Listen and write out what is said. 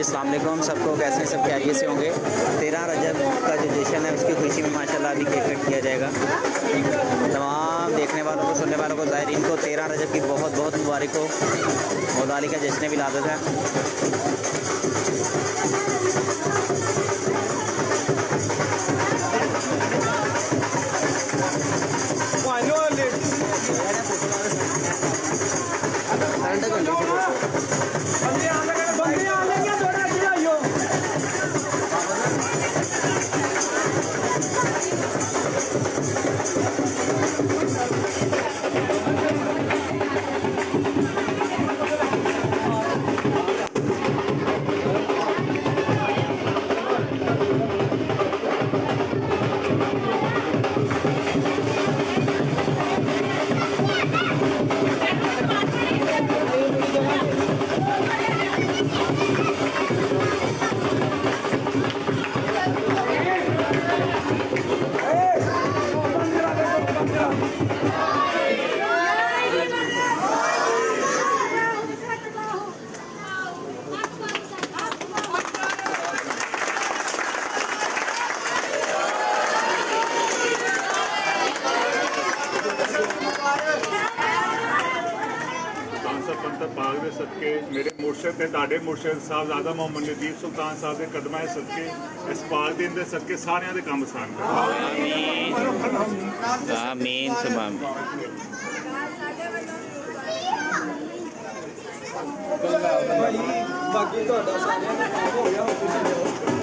अस्सलाम वालेकुम सबको। कैसे हैं सब, खैरियत से होंगे। 13 रजब का जो जश्न है उसकी खुशी में माशाल्लाह अभी केक कट किया जाएगा। तमाम देखने वालों को, सुनने वालों को, ज़ायरीन को 13 रजब की बहुत बहुत मुबारक हो। मौलाली का जश्न विलादत है। बाग दे सदके मेरे मुर्शद ने ताड़े मुर्शद साहबजादा मोहम्मद नदीफ सुल्तान साहब के कदमां दे सदके इस पाक दिन दे सदके सारियां दे काम आसान कर। आमीन सुभान बाकी ਤੁਹਾਡਾ ਸਾਰਿਆਂ ਦਾ ਕੰਮ ਹੋ ਗਿਆ।